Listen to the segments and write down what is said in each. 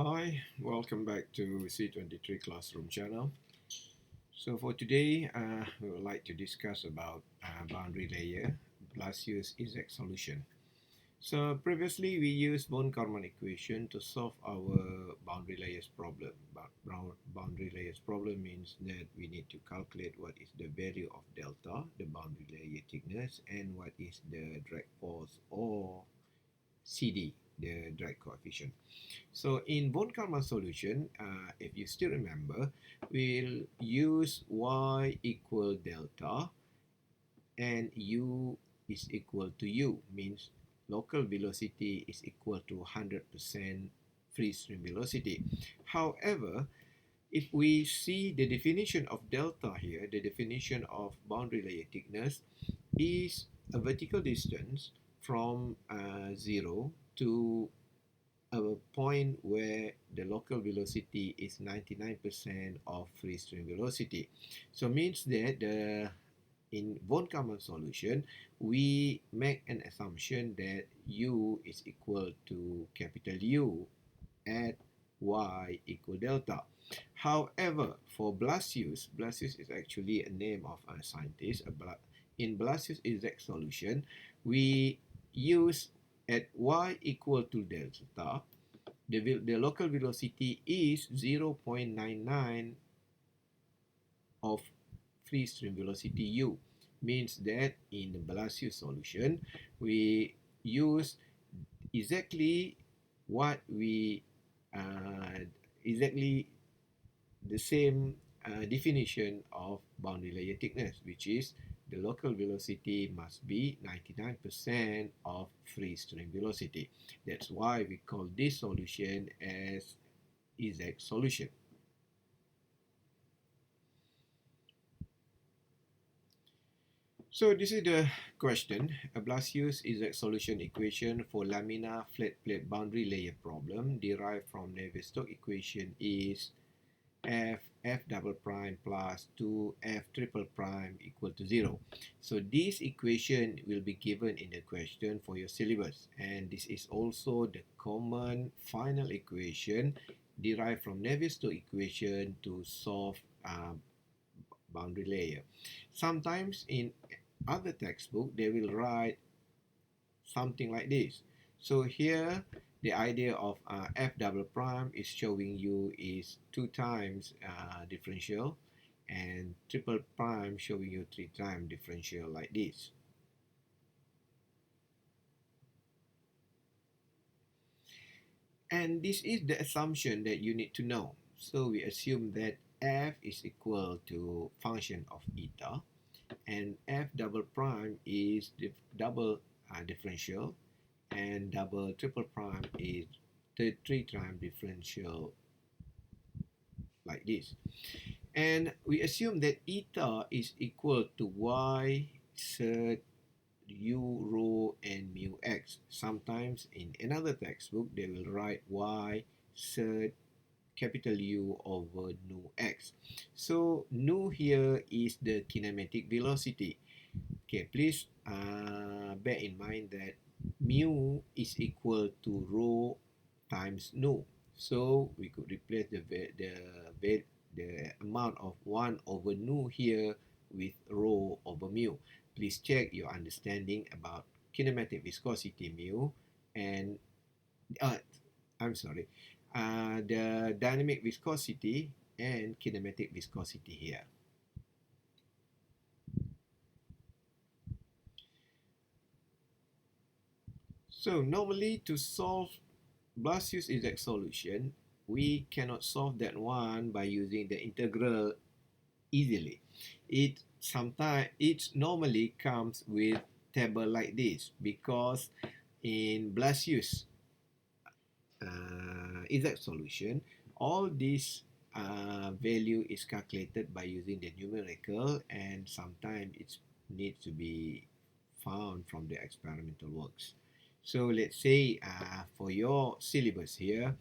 Hi, welcome back to C23 Classroom channel. So for today, we would like to discuss about boundary layer, Blasius exact solution. So previously we used von Karman equation to solve our boundary layers problem. Boundary layers problem means that we need to calculate what is the value of delta, the boundary layer thickness, and what is the drag force or CD, the drag coefficient. So in von Karman solution, if you still remember, we'll use y equal delta and u is equal to u, means local velocity is equal to 100% free stream velocity. However, if we see the definition of delta here, the definition of boundary layer thickness is a vertical distance from 0 to a point where the local velocity is 99% of free stream velocity. So means that in von Karman solution, we make an assumption that u is equal to capital U at y equal delta. However, for Blasius, Blasius is actually a name of a scientist. In Blasius exact solution, we use at y equal to delta, the local velocity is 0.99 of free stream velocity u. Means that in the Blasius solution, we use exactly what we exactly the same definition of boundary layer thickness, which is the local velocity must be 99% of free stream velocity. That's why we call this solution as exact solution. So this is the question. A Blasius exact solution equation for laminar flat plate boundary layer problem derived from Navier-Stokes equation is f double prime plus 2f triple prime equal to 0. So this equation will be given in the question for your syllabus, and this is also the common final equation derived from Navier-Stokes equation to solve boundary layer. Sometimes in other textbook they will write something like this. So here the idea of f double prime is showing you is 2 times differential, and triple prime showing you 3 times differential like this. And this is the assumption that you need to know. So we assume that f is equal to function of eta, and f double prime is double differential, and double triple prime is 3 times differential like this. And we assume that eta is equal to y sub u rho and mu x. Sometimes in another textbook they will write y sub capital U over nu x. So nu here is the kinematic velocity. Okay, please bear in mind that mu is equal to rho times nu. So we could replace the amount of 1 over nu here with rho over mu. Please check your understanding about kinematic viscosity mu and I'm sorry, the dynamic viscosity and kinematic viscosity here. So normally to solve Blasius exact solution, we cannot solve that one by using the integral easily. It normally comes with table like this, because in Blasius exact solution, all this value is calculated by using the numerical, and sometimes it needs to be found from the experimental works. So let's say for your syllabus here,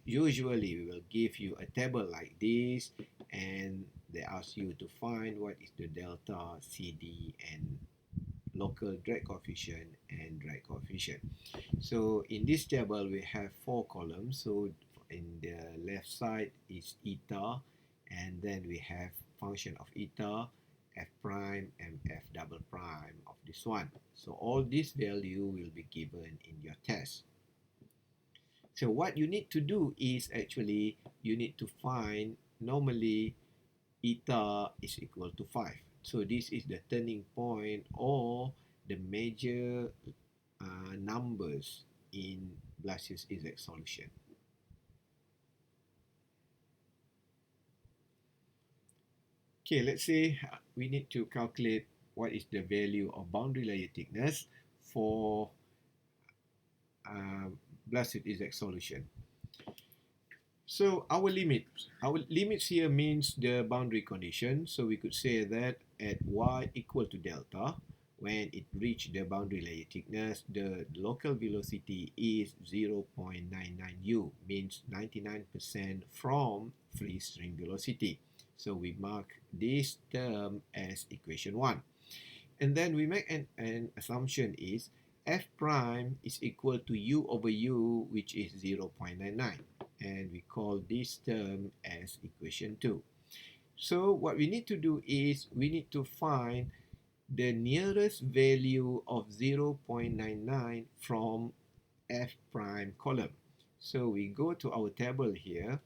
usually we will give you a table like this, and they ask you to find what is the delta, CD, and local drag coefficient and drag coefficient. So in this table we have 4 columns. So in the left side is eta, and then we have function of eta, f prime and f double prime of this one. So all this value will be given in your test. So what you need to do is actually you need to find normally eta is equal to 5. So this is the turning point or the major numbers in Blasius exact solution. Okay, let's say we need to calculate what is the value of boundary layer thickness for Blasius exact solution. So our limits here means the boundary condition. So we could say that at y equal to delta, when it reached the boundary layer thickness, the local velocity is 0.99 u, means 99% from free stream velocity. So we mark this term as equation 1. And then we make an assumption is f prime is equal to u over u, which is 0.99. And we call this term as equation 2. So what we need to do is we need to find the nearest value of 0.99 from f prime column. So we go to our table here,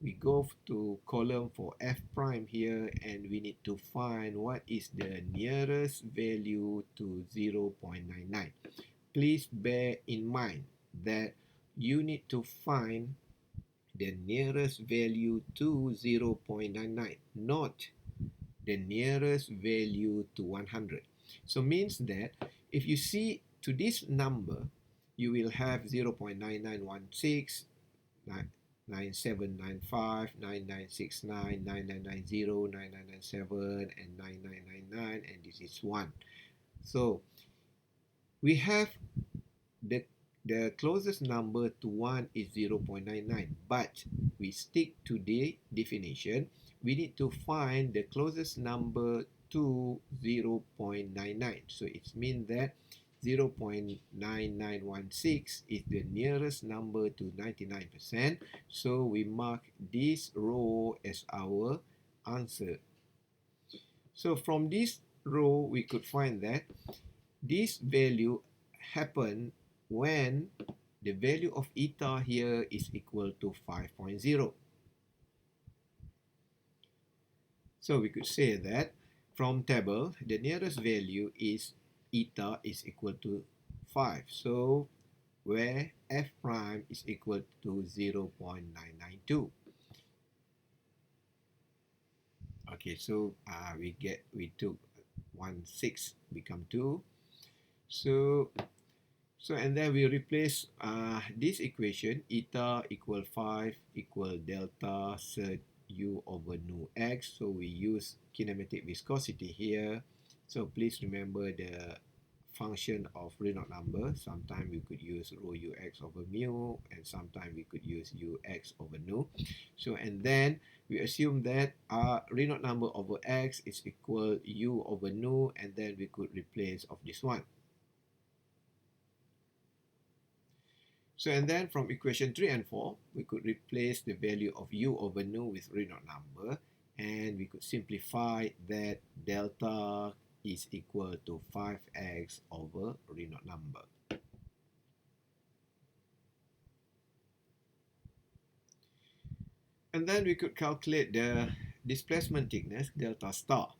we go to column for f prime here, and we need to find what is the nearest value to 0.99. Please bear in mind that you need to find the nearest value to 0.99, not the nearest value to 100. So means that if you see to this number, you will have 0.9916, 9795, 9969, 9990, 9997, and 9999, and this is 1. So we have the closest number to 1 is 0.99, but we stick to the definition. We need to find the closest number to 0.99. So it means that 0.9916 is the nearest number to 99%. So we mark this row as our answer. So from this row, we could find that this value happen when the value of eta here is equal to 5.0. So we could say that from table, the nearest value is eta is equal to 5. So where f prime is equal to 0.992. Okay, so we took 1/6 become 2. So and then we replace this equation, eta equal 5 equal delta sert u over nu x. So we use kinematic viscosity here. So please remember the function of Reynolds number. Sometimes we could use rho ux over mu, and sometimes we could use ux over nu. So and then we assume that Reynolds number over x is equal u over nu, and then we could replace of this one. So and then from equation 3 and 4, we could replace the value of u over nu with Reynolds number, and we could simplify that delta is equal to 5x over Reynolds number. And then we could calculate the displacement thickness, delta star.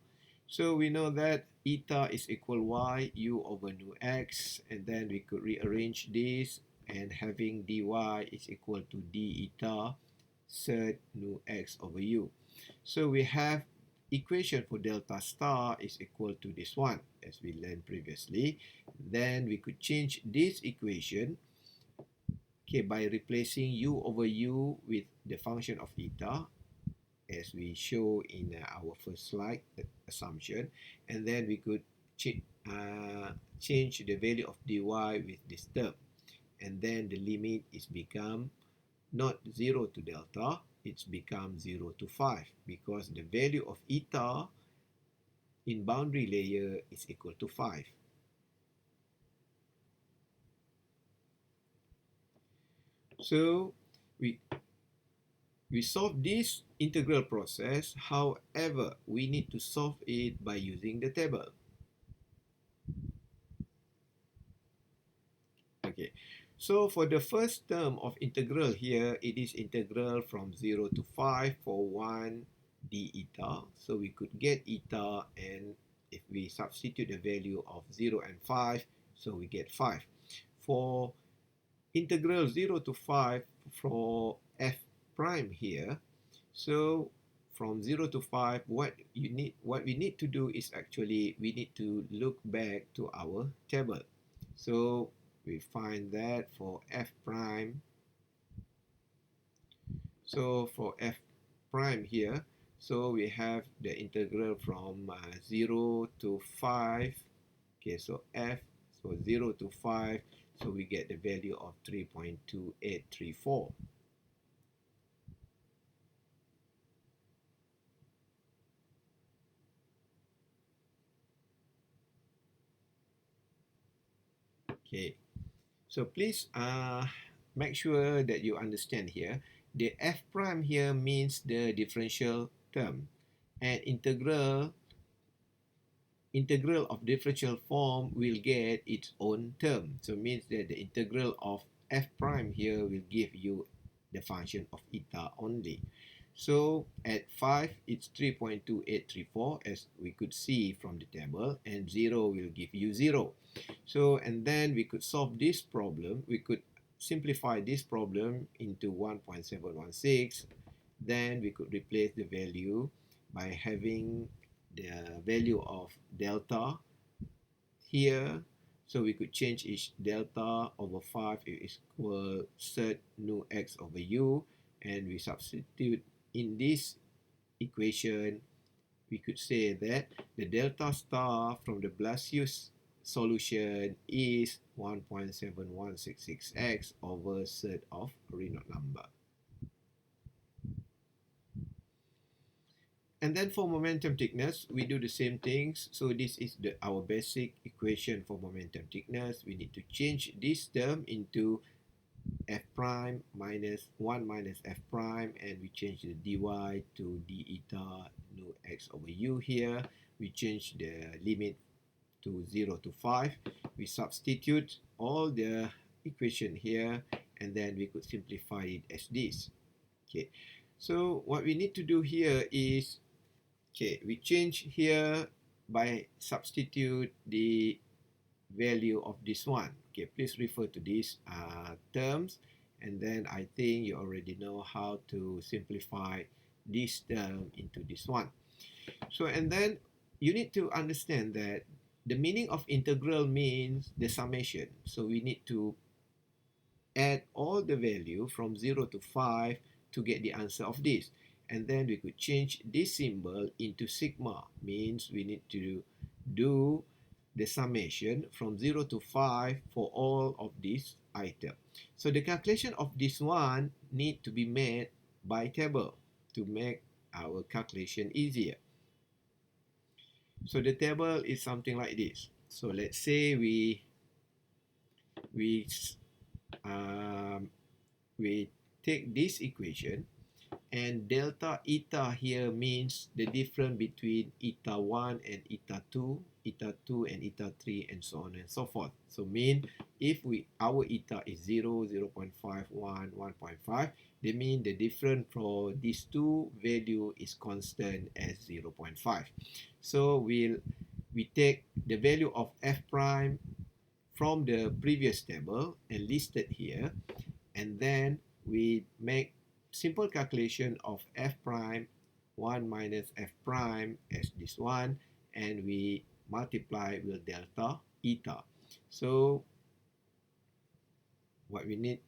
So we know that eta is equal y u over nu x, and then we could rearrange this, and having dy is equal to d eta sert nu x over u. So we have equation for delta star is equal to this one, as we learned previously. Then we could change this equation, okay, by replacing u over u with the function of eta, as we show in our first slide assumption, and then we could change the value of dy with this term, and then the limit is become not 0 to delta, it's become 0 to 5, because the value of eta in boundary layer is equal to 5. So We solve this integral process, however, we need to solve it by using the table. Okay, so for the first term of integral here, it is integral from 0 to 5 for 1 d eta. So we could get eta, and if we substitute the value of 0 and 5, so we get 5. For integral 0 to 5 for f prime here, so from 0 to 5, what we need to do is actually we need to look back to our table. So we find that for f prime, so for f prime here, so we have the integral from 0 to 5. Okay, so f, so 0 to 5, so we get the value of 3.2834. Okay, so please make sure that you understand here. The f prime here means the differential term, and integral of differential form will get its own term. So it means that the integral of f prime here will give you the function of eta only. So at 5, it's 3.2834 as we could see from the table, and 0 will give you 0. So, and then we could solve this problem. We could simplify this problem into 1.716. Then we could replace the value by having the value of delta here. So we could change each delta over 5 is equal set nu x over u, and we substitute in this equation. We could say that the delta star from the Blasius solution is 1.7166x over set of Reynolds number. And then for momentum thickness, we do the same things. So this is our basic equation for momentum thickness. We need to change this term into f prime minus 1 minus f prime, and we change the dy to d eta nu x over u here. We change the limit to 0 to 5. We substitute all the equation here, and then we could simplify it as this. Okay, so what we need to do here is, okay, we change here by substitute the value of this one. Okay, please refer to these terms, and then I think you already know how to simplify this term into this one. So, and then you need to understand that the meaning of integral means the summation. So we need to add all the value from 0 to 5 to get the answer of this. And then we could change this symbol into sigma, means we need to do the summation from 0 to 5 for all of these items. So the calculation of this one need to be made by table to make our calculation easier. So the table is something like this. So let's say we take this equation, and delta eta here means the difference between eta 1 and eta 2 and eta 3, and so on and so forth. So mean if our eta is 0, 0.5, 1, 1.5, they mean the difference for these two value is constant as 0.5. So we take the value of f prime from the previous table and listed here, and then we make simple calculation of f prime 1 minus f prime as this one, and we multiply with delta eta. So what we need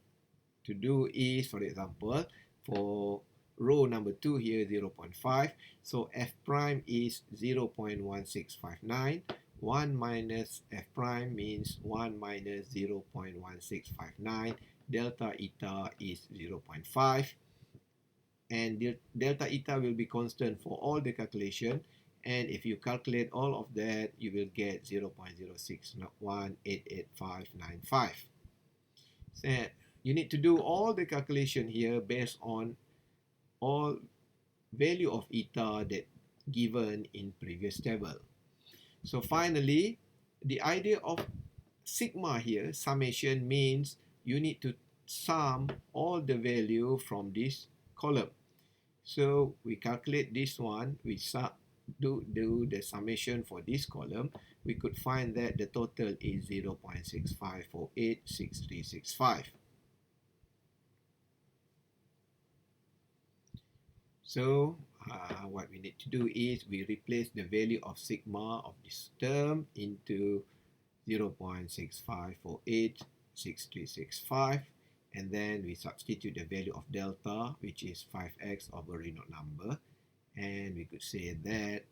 to do is, for example, for row number 2 here, 0.5, so f prime is 0.1659. 1 minus f prime means 1 minus 0.1659. Delta eta is 0.5. And delta eta will be constant for all the calculation, and if you calculate all of that, you will get 0.06188595. So you need to do all the calculation here based on all value of eta that given in previous table. So finally, the idea of sigma here, summation, means you need to sum all the value from this column. So we calculate this one, we do the summation for this column. We could find that the total is 0.65486365. So what we need to do is we replace the value of sigma of this term into 0.65486365, and then we substitute the value of delta, which is 5x over Reynolds number, and we could say that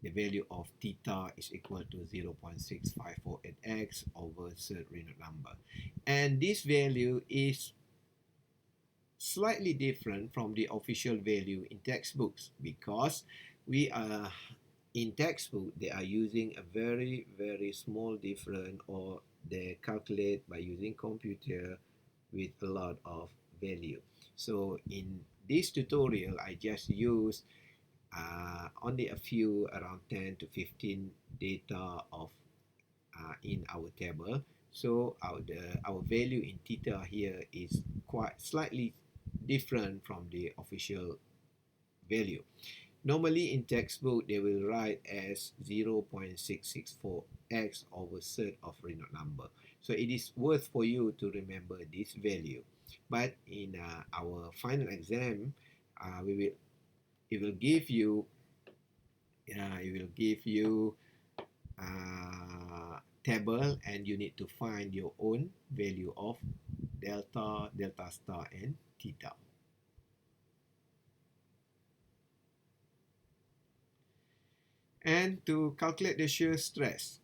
the value of theta is equal to 0.6548x over third Reynolds number. And this value is slightly different from the official value in textbooks, because we are in textbook they are using a very small difference, or they calculate by using computer with a lot of value. So in this tutorial I just use only a few, around 10 to 15 data of in our table. So our value in theta here is quite slightly different from the official value. Normally in textbook they will write as 0.664x over third of Reynolds number. So it is worth for you to remember this value. But in our final exam, it will give you table, and you need to find your own value of delta, delta star, and theta. And to calculate the shear stress,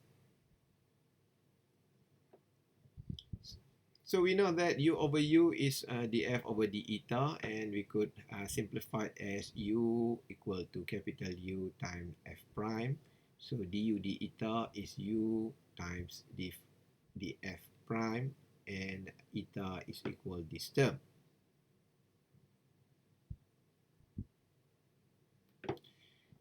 so we know that U over U is dF over d eta, and we could simplify it as U equal to capital U times F prime. So du d eta is U times dF prime, and eta is equal this term.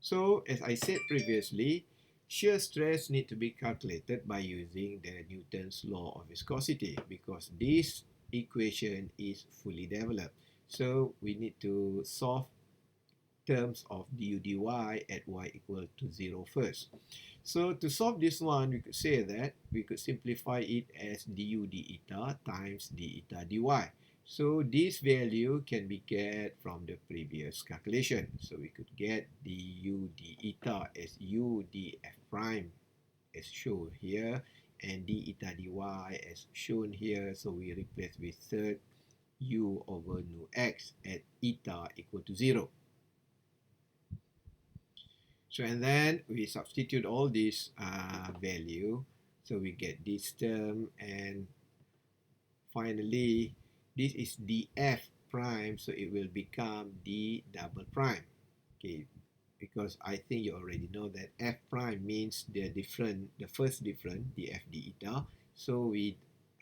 So as I said previously, shear stress need to be calculated by using the Newton's law of viscosity, because this equation is fully developed. So we need to solve terms of du dy at y equal to 0 first. So to solve this one, we could say that we could simplify it as du d eta times d eta dy. So this value can be get from the previous calculation. So we could get du d eta as u df prime as shown here, and d eta dy as shown here. So we replace with third u over nu x at eta equal to 0. So and then we substitute all this value. So we get this term, and finally this is df prime, so it will become d double prime. Okay, because I think you already know that f prime means the first difference, df d eta. So we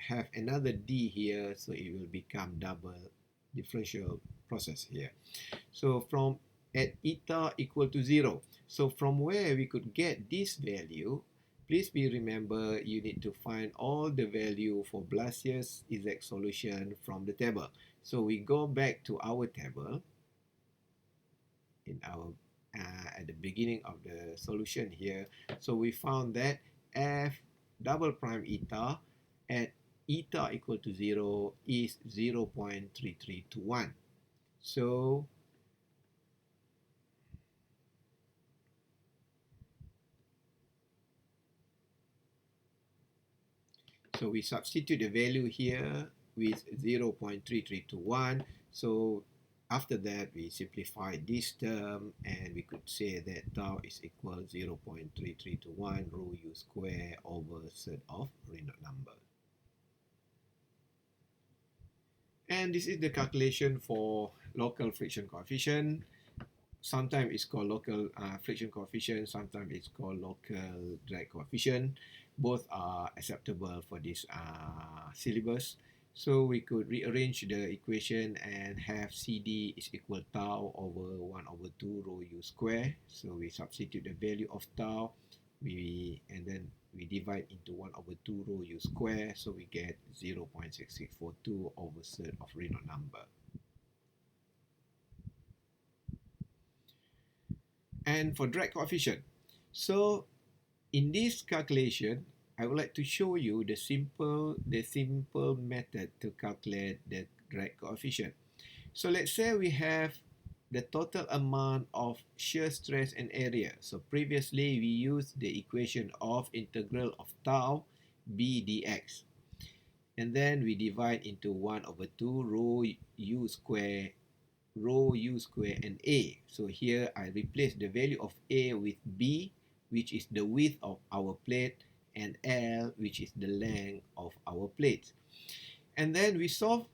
have another d here, so it will become double differential process here. So from at eta equal to 0. So from where we could get this value, please remember you need to find all the value for Blasius exact solution from the table. So we go back to our table in our at the beginning of the solution here. So we found that f double prime eta at eta equal to 0 is 0.3321. So we substitute the value here with 0.3321. So after that, we simplify this term, and we could say that tau is equal 0.3321 rho u square over third of Reynolds number. And this is the calculation for local friction coefficient. Sometimes it's called local friction coefficient, sometimes it's called local drag coefficient. Both are acceptable for this syllabus. So we could rearrange the equation and have CD is equal tau over 1 over 2 rho u square. So we substitute the value of tau, and then we divide into 1 over 2 rho u square. So we get 0.6642 over third of Reynolds number. And for drag coefficient, so in this calculation, I would like to show you the simple method to calculate the drag coefficient. So let's say we have the total amount of shear stress and area. So previously we used the equation of integral of tau b dx. And then we divide into 1 over 2 rho u square and a. So here I replace the value of a with b, which is the width of our plate, and l, which is the length of our plate. And then we solve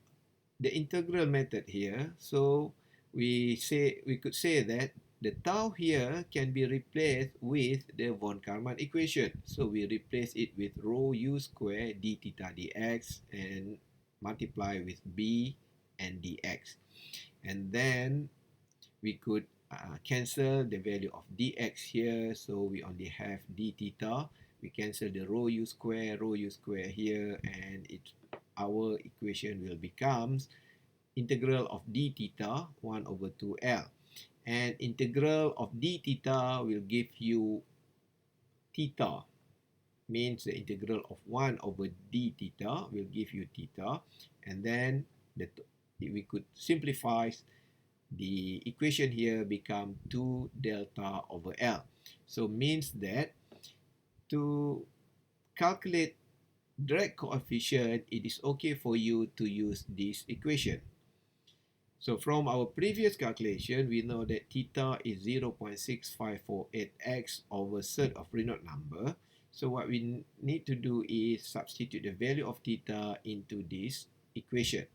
the integral method here. So we could say that the tau here can be replaced with the von Karman equation. So we replace it with rho u square d theta dx and multiply with b and dx. And then we could cancel the value of dx here. So we only have d theta. We cancel the rho u square here, and our equation will become integral of d theta 1 over 2l. And integral of d theta will give you theta, means the integral of 1 over d theta will give you theta. And then we could simplify the equation here become 2 delta over L. So means that to calculate drag coefficient, it is okay for you to use this equation. So from our previous calculation, we know that theta is 0.6548x over third of Reynolds number. So what we need to do is substitute the value of theta into this equation.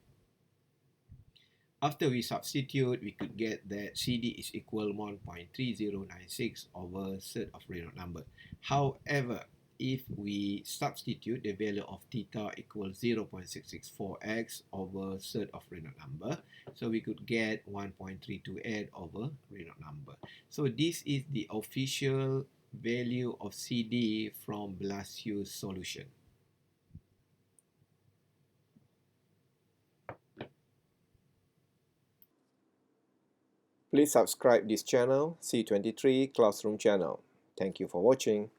After we substitute, we could get that CD is equal 1.3096 over third of Reynolds number. However, if we substitute the value of theta equals 0.664x over third of Reynolds number, so we could get 1.328 over Reynolds number. So this is the official value of CD from Blasius solution. Please subscribe this channel, C23 Classroom channel. Thank you for watching.